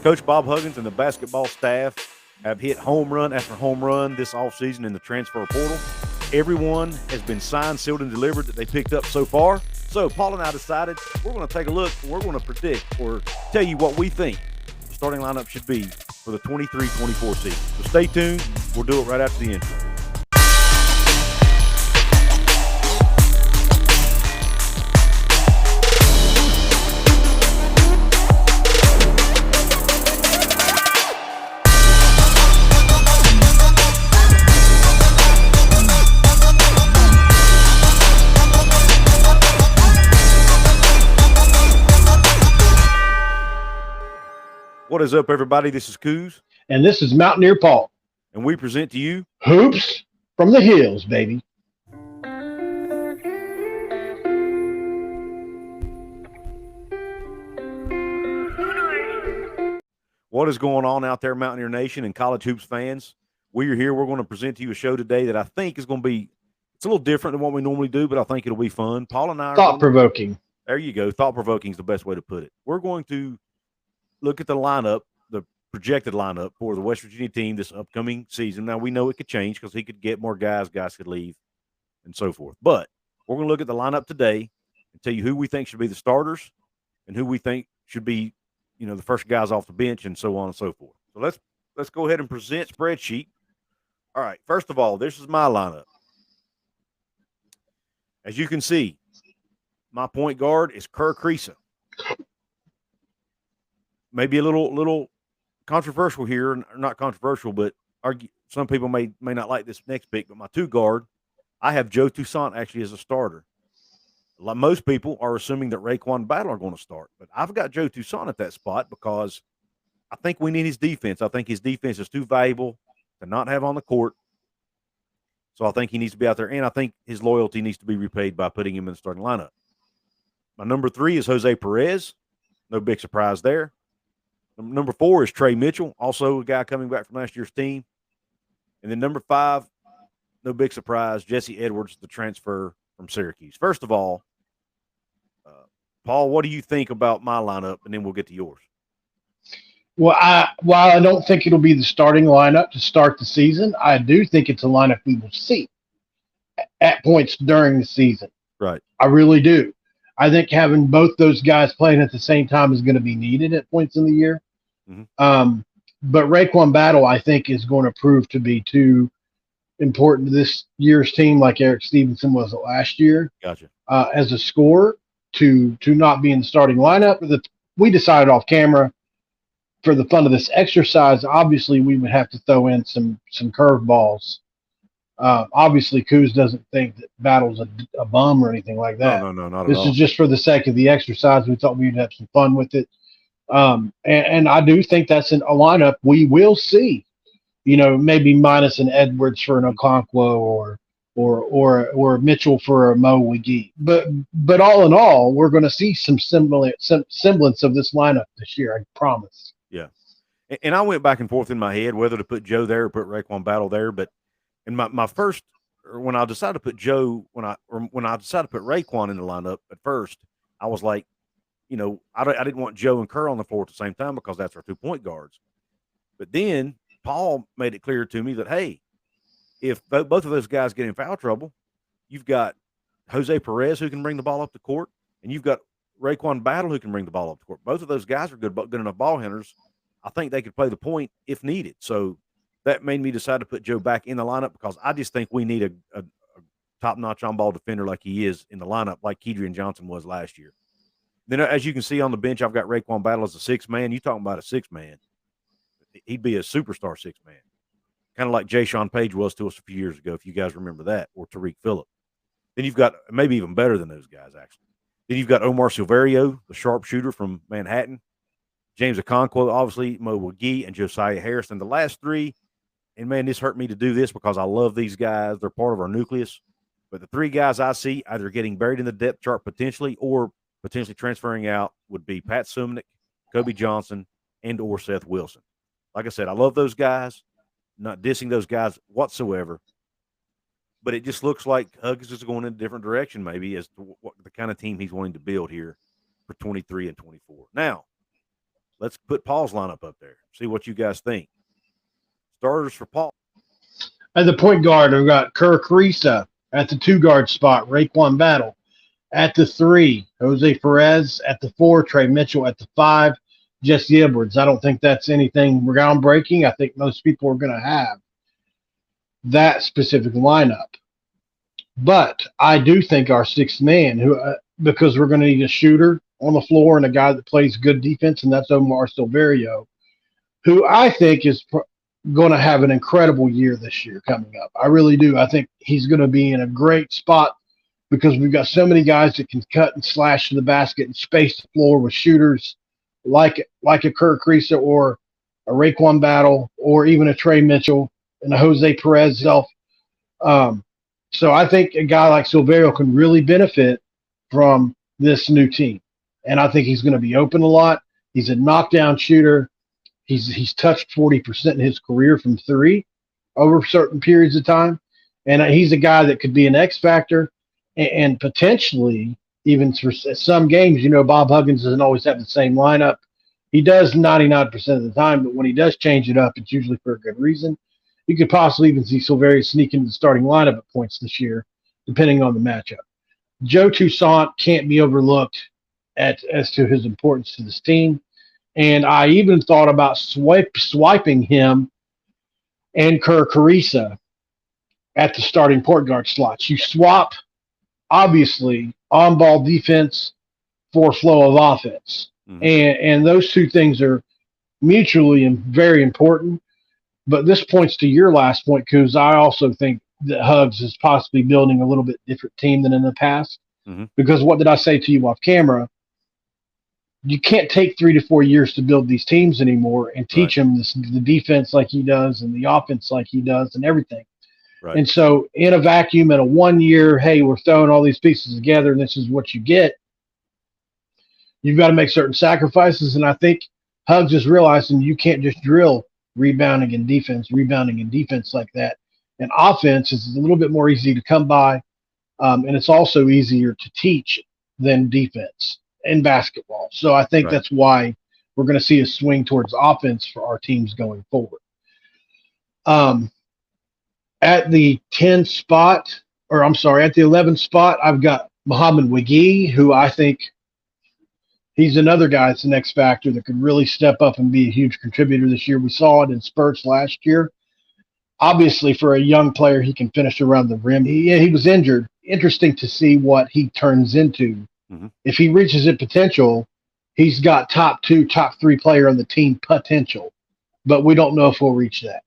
Coach Bob Huggins and the basketball staff have hit home run after home run this offseason in the transfer portal. Everyone has been signed, sealed, and delivered that they picked up so far. So Paul and I decided we're going to take a look. We're going to predict or tell you what we think the starting lineup should be for the 23-24 season. So stay tuned. We'll do it right after the intro. What is up, everybody? This is Couz. And this is Mountaineer Paul. And we present to you Hoops from the Hills, baby. What is going on out there, Mountaineer Nation and college hoops fans? We are here. We're going to present to you a show today that I think is going to be, it's a little different than what we normally do, but I think it'll be fun. Paul and I are thought-provoking. There you go. Thought-provoking is the best way to put it. We're going to look at the lineup, the projected lineup for the West Virginia team this upcoming season. Now, we know it could change because he could get more guys could leave, and so forth. But we're going to look at the lineup today and tell you who we think should be the starters and who we think should be, the first guys off the bench and so on and so forth. So let's go ahead and present spreadsheet. All right, first of all, this is my lineup. As you can see, my point guard is Kerr Kriisa. Maybe a little controversial here, not controversial, but some people may not like this next pick. But my two guard, I have Joe Toussaint actually as a starter. Like most people are assuming that Raequan Battle are going to start, but I've got Joe Toussaint at that spot because I think we need his defense. I think his defense is too valuable to not have on the court. So I think he needs to be out there, and I think his loyalty needs to be repaid by putting him in the starting lineup. My number 3 is Jose Perez. No big surprise there. Number 4 is Trey Mitchell, also a guy coming back from last year's team. And then number 5, no big surprise, Jesse Edwards, the transfer from Syracuse. First of all, Paul, what do you think about my lineup? And then we'll get to yours. Well, while I don't think it'll be the starting lineup to start the season, I do think it's a lineup we will see at points during the season. Right. I really do. I think having both those guys playing at the same time is going to be needed at points in the year. Mm-hmm. But Raequan Battle, I think, is going to prove to be too important to this year's team, like Eric Stevenson was last year. Gotcha. As a scorer to not be in the starting lineup. We decided off camera for the fun of this exercise. Obviously, we would have to throw in some curveballs. Obviously, Couz doesn't think that Battle's a bum or anything like that. No, not this at all. Is just for the sake of the exercise. We thought we'd have some fun with it. And I do think that's a lineup we will see. Maybe minus an Edwards for an Okonkwo or Mitchell for a Mo McGee. But all in all, we're going to see some semblance of this lineup this year, I promise. Yeah. And I went back and forth in my head whether to put Joe there or put Raequan Battle there. But in my first, or when I decided to put Joe, when I decided to put Raequan in the lineup at first, I was like, I didn't want Joe and Kerr on the floor at the same time because that's our 2-point guards. But then Paul made it clear to me that, hey, if both of those guys get in foul trouble, you've got Jose Perez who can bring the ball up the court, and you've got Raequan Battle who can bring the ball up the court. Both of those guys are good enough ball handlers. I think they could play the point if needed. So that made me decide to put Joe back in the lineup because I just think we need a top-notch on-ball defender like he is in the lineup, like Kedrian Johnson was last year. Then, as you can see on the bench, I've got Raequan Battle as a 6-man. You talking about a 6-man. He'd be a superstar 6-man. Kind of like Jay Sean Page was to us a few years ago, if you guys remember that, or Tariq Phillip. Then you've got maybe even better than those guys, actually. Then you've got Omar Silverio, the sharpshooter from Manhattan. James Okonkwo, obviously, Mo McGee, and Josiah Harris. And the last 3, and man, this hurt me to do this because I love these guys. They're part of our nucleus. But the 3 guys I see either getting buried in the depth chart potentially or potentially transferring out would be Pat Sumnick, Kobe Johnson, and or Seth Wilson. Like I said, I love those guys. Not dissing those guys whatsoever. But it just looks like Huggins is going in a different direction maybe as to what the kind of team he's wanting to build here for 23 and 24. Now, let's put Paul's lineup up there. See what you guys think. Starters for Paul. At the point guard, I've got Carissa. At the 2 guard spot, Raequan Battle. At the 3, Jose Perez. At the 4, Trey Mitchell. At the 5, Jesse Edwards. I don't think that's anything groundbreaking. I think most people are going to have that specific lineup. But I do think our 6th man, because we're going to need a shooter on the floor and a guy that plays good defense, and that's Omar Silverio, who I think is going to have an incredible year this year coming up. I really do. I think he's going to be in a great spot because we've got so many guys that can cut and slash to the basket and space the floor with shooters like a Kurt Creaser or a Raequan Battle or even a Trey Mitchell and a Jose Perez self. So I think a guy like Silverio can really benefit from this new team. And I think he's going to be open a lot. He's a knockdown shooter. He's touched 40% in his career from 3 over certain periods of time. And he's a guy that could be an X factor and potentially even for some games, Bob Huggins doesn't always have the same lineup. He does 99% of the time, but when he does change it up, it's usually for a good reason. You could possibly even see Silverio sneak into the starting lineup at points this year, depending on the matchup. Joe Toussaint can't be overlooked as to his importance to this team. And I even thought about swiping him and Carissa at the starting point guard slots. You swap, obviously, on-ball defense for flow of offense. Mm-hmm. And those two things are mutually and very important. But this points to your last point, Couz. I also think that Hugs is possibly building a little bit different team than in the past. Mm-hmm. Because what did I say to you off camera? You can't take 3 to 4 years to build these teams anymore and teach them the defense like he does and the offense like he does and everything. Right. And so in a vacuum, in a 1 year, hey, we're throwing all these pieces together and this is what you get. You've got to make certain sacrifices. And I think Hugs is realizing you can't just drill rebounding and defense like that. And offense is a little bit more easy to come by. And it's also easier to teach than defense in basketball. So I think that's why we're going to see a swing towards offense for our teams going forward. At the 10 spot, at the 11 spot, I've got Muhammad Wiggy, who I think he's another guy that's an X factor that could really step up and be a huge contributor this year. We saw it in spurts last year. Obviously, for a young player, he can finish around the rim. He was injured. Interesting to see what he turns into. Mm-hmm. If he reaches his potential, he's got top 2, top 3 player on the team potential. But we don't know if we'll reach that.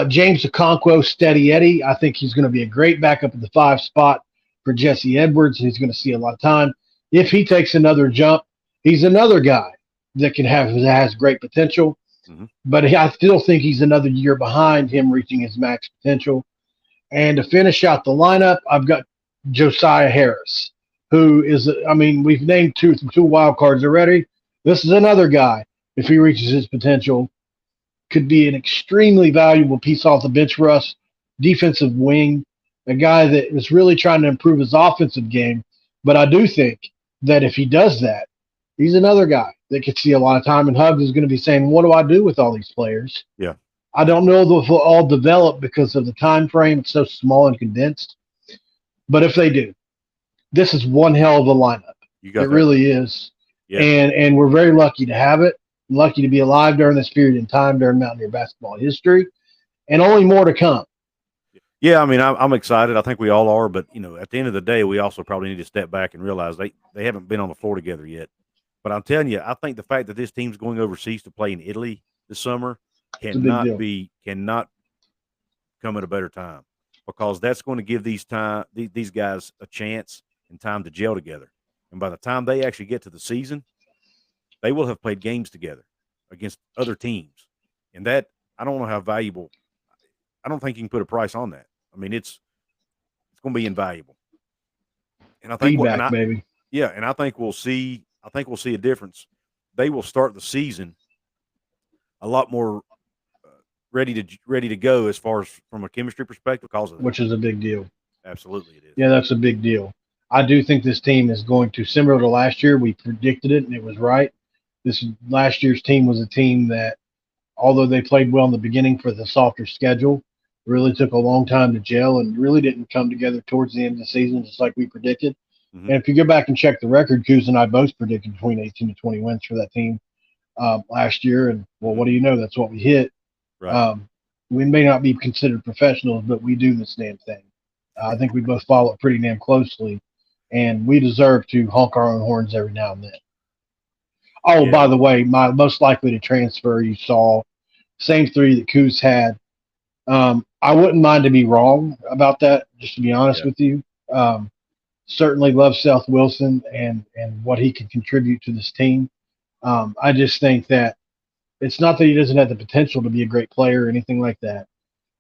James Okonkwo, Steady Eddie. I think he's going to be a great backup at the 5 spot for Jesse Edwards. He's going to see a lot of time. If he takes another jump, he's another guy that has great potential. Mm-hmm. But I still think he's another year behind him reaching his max potential. And to finish out the lineup, I've got Josiah Harris, who is, we've named two wild cards already. This is another guy, if he reaches his potential, could be an extremely valuable piece off the bench for us, defensive wing, a guy that is really trying to improve his offensive game. But I do think that if he does that, he's another guy that could see a lot of time, and Hugs is going to be saying, what do I do with all these players? Yeah. I don't know if they'll all develop because of the time frame. It's so small and condensed. But if they do, this is one hell of a lineup. It really is. Yeah. And we're very lucky to have it, lucky to be alive during this period in time during Mountaineer basketball history, and only more to come. Yeah, I'm excited. I think we all are. But, at the end of the day, we also probably need to step back and realize they haven't been on the floor together yet. But I'm telling you, I think the fact that this team's going overseas to play in Italy this summer cannot come at a better time, because that's going to give these guys a chance and time to gel together. And by the time they actually get to the season, they will have played games together against other teams. And that, I don't know how valuable. I don't think you can put a price on that. It's going to be invaluable. And I think baby. Yeah, and I think we'll see a difference. They will start the season a lot more ready to go as far as from a chemistry perspective, which is a big deal. Absolutely, it is. Yeah, that's a big deal. I do think this team is going to, similar to last year, we predicted it and it was right. This last year's team was a team that, although they played well in the beginning for the softer schedule, really took a long time to gel and really didn't come together towards the end of the season, just like we predicted. Mm-hmm. And if you go back and check the record, Couz and I both predicted between 18 to 20 wins for that team last year. And well, Mm-hmm. what do you know? That's what we hit. Right. We may not be considered professionals, but we do this damn thing. I think we both follow it pretty damn closely, and we deserve to honk our own horns every now and then. Oh, Yeah. by the way, my most likely to transfer, you saw, same three that Coos had. I wouldn't mind to be wrong about that, just to be honest Yeah. with you. Um, Certainly love Seth Wilson and what he can contribute to this team. I just think that it's not that he doesn't have the potential to be a great player or anything like that,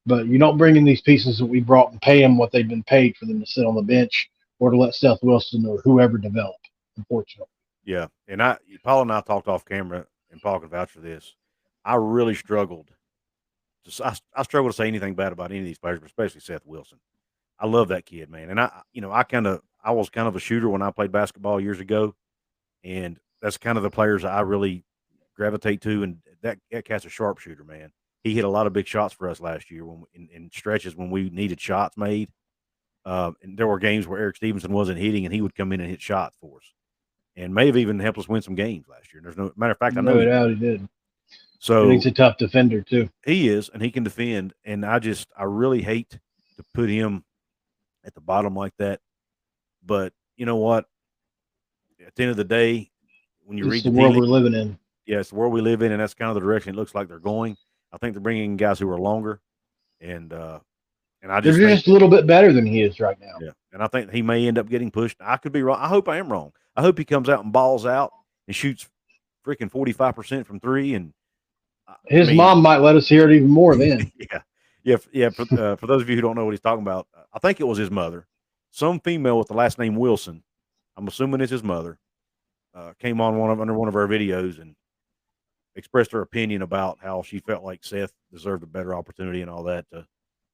but you don't bring in these pieces that we brought and pay them what they've been paid for them to sit on the bench or to let Seth Wilson or whoever develop, unfortunately. Yeah. And Paul and I talked off camera, and Paul can vouch for this. I really struggled. I struggle to say anything bad about any of these players, but especially Seth Wilson. I love that kid, man. And I was kind of a shooter when I played basketball years ago, and that's kind of the players I really gravitate to. And that cat's a sharpshooter, man. He hit a lot of big shots for us last year in stretches when we needed shots made. And there were games where Eric Stevenson wasn't hitting, and he would come in and hit shots for us, and may have even helped us win some games last year. There's no matter of fact, I know No he doubt did. he did. And So he's a tough defender too. he is, and he can defend. And I really hate to put him at the bottom like that. But you know what? At the end of the day, when you This is read the the tea world leaves, we're living in. yeah, it's the world we live in, and that's kind of the direction it looks like they're going. I think they're bringing in guys who are longer, and I They're just think just a little bit better than he is right now. yeah, and I think he may end up getting pushed. I could be wrong. I hope I am wrong. I hope he comes out and balls out and shoots freaking 45% from three. And I His mean, mom might let us hear it even more then. yeah, yeah, yeah. For those of you who don't know what he's talking about, I think it was his mother, some female with the last name Wilson. I'm assuming it's his mother. Came on under one of our videos and expressed her opinion about how she felt like Seth deserved a better opportunity and all that to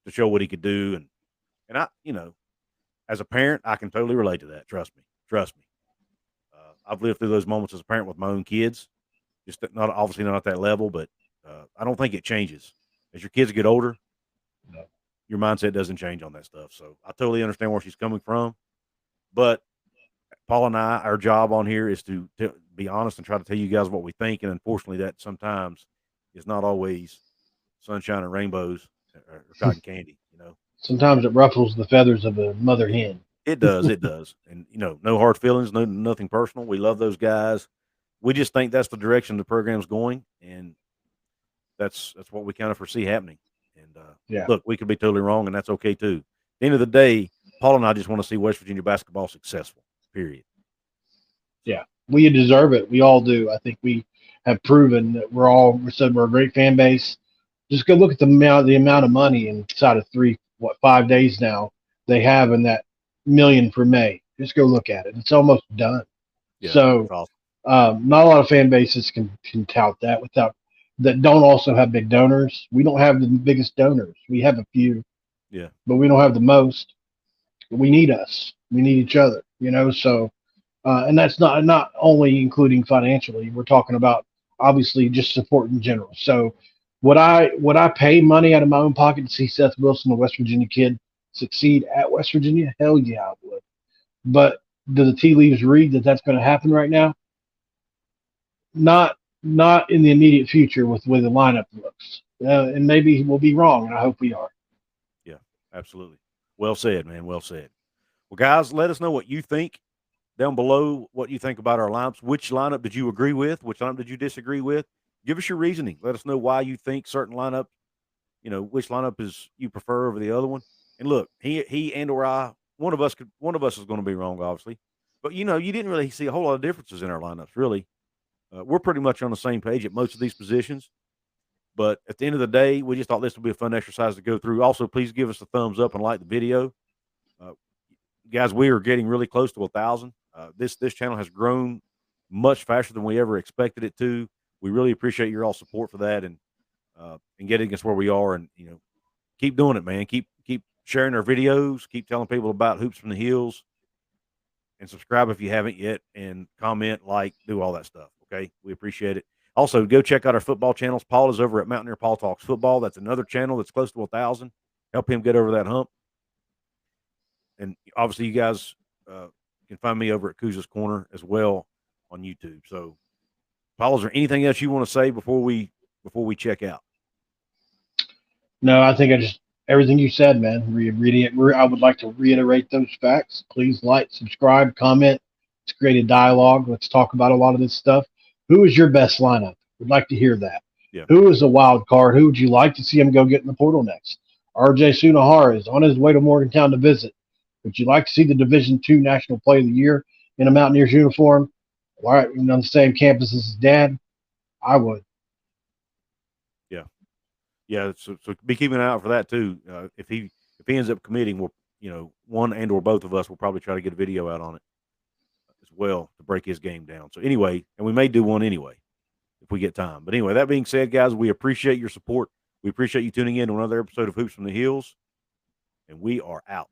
show what he could do. And I, as a parent, I can totally relate to that. Trust me. Trust me. I've lived through those moments as a parent with my own kids. Just not obviously not at that level, but I don't think it changes as your kids get older. No. Your mindset doesn't change on that stuff. So I totally understand where she's coming from. But Paul and I, our job on here is to be honest and try to tell you guys what we think. And unfortunately, that sometimes is not always sunshine and rainbows or cotton candy. Sometimes it ruffles the feathers of a mother hen. It does, it does. And no hard feelings, nothing personal. We love those guys. We just think that's the direction the program's going, and that's what we kind of foresee happening. And Yeah. look, we could be totally wrong, and that's okay too. At the end of the day, Paul and I just want to see West Virginia basketball successful. Period. Yeah. We deserve it. We all do. I think we have proven that we said we're a great fan base. Just go look at the amount of money inside of 5 days now they have in that million for May. Just go look at it. It's almost done. Yeah, So that's awesome. not a lot of fan bases can tout that without that don't also have big donors. We don't have the biggest donors. We have a few, Yeah, but we don't have the most. We need us. We need each other. So and that's not only including financially. We're talking about obviously just support in general. So would I pay money out of my own pocket to see Seth Wilson, a West Virginia kid, succeed at West Virginia? Hell yeah, I would. But do the tea leaves read that that's going to happen right now? Not in the immediate future with the way the lineup looks. And maybe we'll be wrong, and I hope we are. yeah, absolutely. Well said, man. Well said. Well, guys, let us know what you think down below. What you think about our lineups? Which lineup did you agree with? Which lineup did you disagree with? Give us your reasoning. Let us know why you think certain lineup. Which lineup is you prefer over the other one. And look, he and or I, one of us is going to be wrong, obviously. But you didn't really see a whole lot of differences in our lineups, really. We're pretty much on the same page at most of these positions. But at the end of the day, we just thought this would be a fun exercise to go through. Also, please give us a thumbs up and like the video. Guys, we are getting really close to 1,000. This channel has grown much faster than we ever expected it to. We really appreciate your all support for that and getting us where we are. And keep doing it, man. Keep sharing our videos. Keep telling people about Hoops from the Hills. And subscribe if you haven't yet. And comment, like, do all that stuff. Okay, we appreciate it. Also, go check out our football channels. Paul is over at Mountaineer Paul Talks Football. That's another channel that's close to 1,000. Help him get over that hump. And obviously, you guys can find me over at Couz's Corner as well on YouTube. So, Paul, is there anything else you want to say before we check out? No, I think everything you said, man. I would like to reiterate those facts. Please like, subscribe, comment. Let's create a dialogue. Let's talk about a lot of this stuff. Who is your best lineup? We'd like to hear that. Yeah. Who is a wild card? Who would you like to see him go get in the portal next? RJ Sunahara is on his way to Morgantown to visit. Would you like to see the Division II National Player of the Year in a Mountaineers uniform? Right, on the same campus as his dad? I would. Yeah, so be keeping an eye out for that too. If he ends up committing, we'll one and or both of us will probably try to get a video out on it as well to break his game down. So anyway, and we may do one anyway if we get time. But anyway, that being said, guys, we appreciate your support. We appreciate you tuning in to another episode of Hoops from the Hills, and we are out.